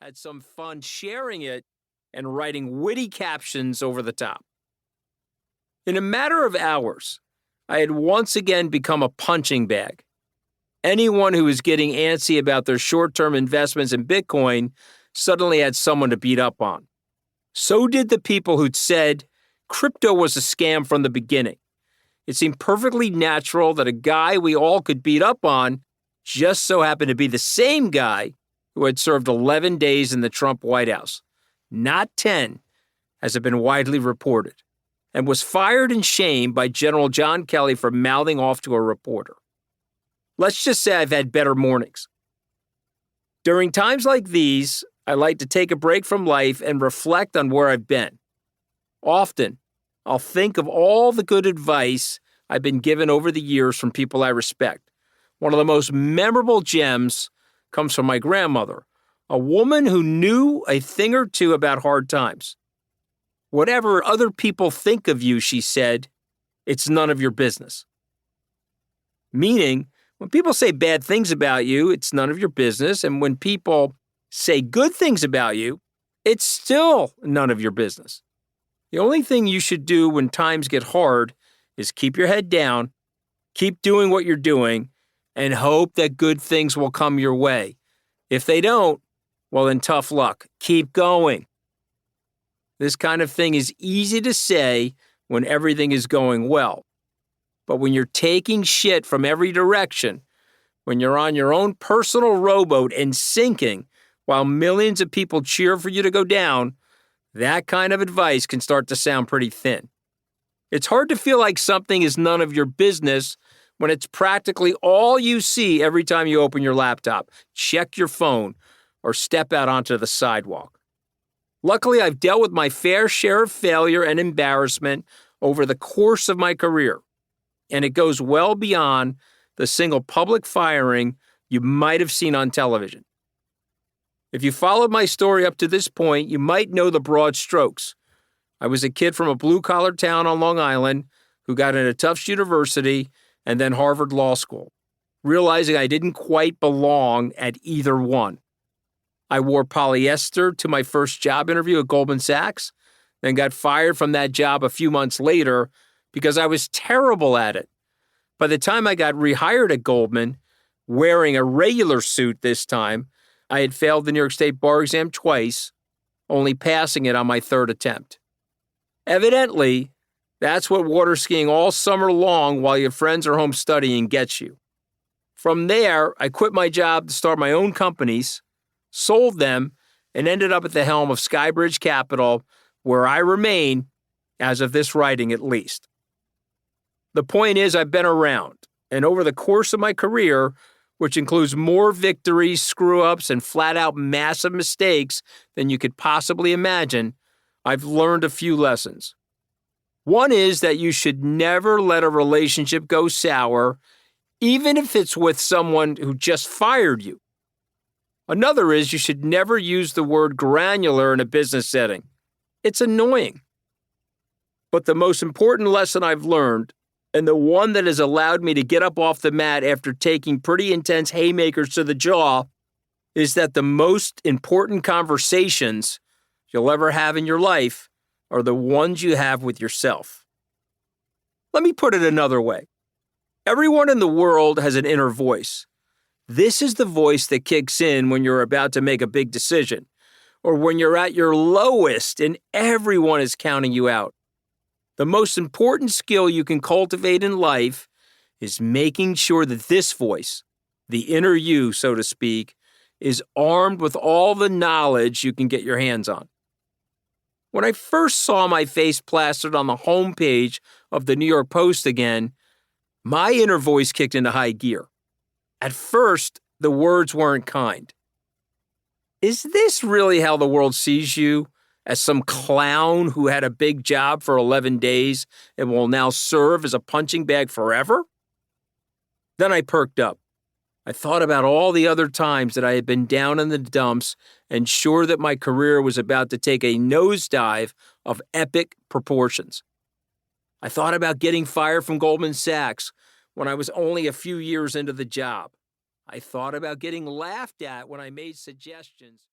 had some fun sharing it and writing witty captions over the top. In a matter of hours, I had once again become a punching bag. Anyone who was getting antsy about their short-term investments in Bitcoin suddenly had someone to beat up on. So did the people who'd said crypto was a scam from the beginning. It seemed perfectly natural that a guy we all could beat up on just so happened to be the same guy who had served 11 days in the Trump White House, not 10, as had been widely reported, and was fired and shamed by General John Kelly for mouthing off to a reporter. Let's just say I've had better mornings. During times like these, I like to take a break from life and reflect on where I've been. Often, I'll think of all the good advice I've been given over the years from people I respect. One of the most memorable gems comes from my grandmother, a woman who knew a thing or two about hard times. Whatever other people think of you, she said, it's none of your business. Meaning, when people say bad things about you, it's none of your business. And when people say good things about you, it's still none of your business. The only thing you should do when times get hard is keep your head down, keep doing what you're doing, and hope that good things will come your way. If they don't, well, then tough luck. Keep going. This kind of thing is easy to say when everything is going well. But when you're taking shit from every direction, when you're on your own personal rowboat and sinking while millions of people cheer for you to go down, that kind of advice can start to sound pretty thin. It's hard to feel like something is none of your business when it's practically all you see every time you open your laptop, check your phone, or step out onto the sidewalk. Luckily, I've dealt with my fair share of failure and embarrassment over the course of my career, and it goes well beyond the single public firing you might have seen on television. If you followed my story up to this point, you might know the broad strokes. I was a kid from a blue-collar town on Long Island who got into Tufts University and then Harvard Law School, realizing I didn't quite belong at either one. I wore polyester to my first job interview at Goldman Sachs, then got fired from that job a few months later because I was terrible at it. By the time I got rehired at Goldman, wearing a regular suit this time, I had failed the New York State bar exam twice, only passing it on my third attempt. Evidently, that's what water skiing all summer long while your friends are home studying gets you. From there, I quit my job to start my own companies, sold them, and ended up at the helm of Skybridge Capital, where I remain, as of this writing at least. The point is, I've been around, and over the course of my career, which includes more victories, screw-ups, and flat-out massive mistakes than you could possibly imagine, I've learned a few lessons. One is that you should never let a relationship go sour, even if it's with someone who just fired you. Another is you should never use the word granular in a business setting. It's annoying. But the most important lesson I've learned, and the one that has allowed me to get up off the mat after taking pretty intense haymakers to the jaw, is that the most important conversations you'll ever have in your life are the ones you have with yourself. Let me put it another way. Everyone in the world has an inner voice. This is the voice that kicks in when you're about to make a big decision, or when you're at your lowest and everyone is counting you out. The most important skill you can cultivate in life is making sure that this voice, the inner you, so to speak, is armed with all the knowledge you can get your hands on. When I first saw my face plastered on the homepage of the New York Post again, my inner voice kicked into high gear. At first, the words weren't kind. Is this really how the world sees you? As some clown who had a big job for 11 days and will now serve as a punching bag forever? Then I perked up. I thought about all the other times that I had been down in the dumps and sure that my career was about to take a nosedive of epic proportions. I thought about getting fired from Goldman Sachs when I was only a few years into the job. I thought about getting laughed at when I made suggestions.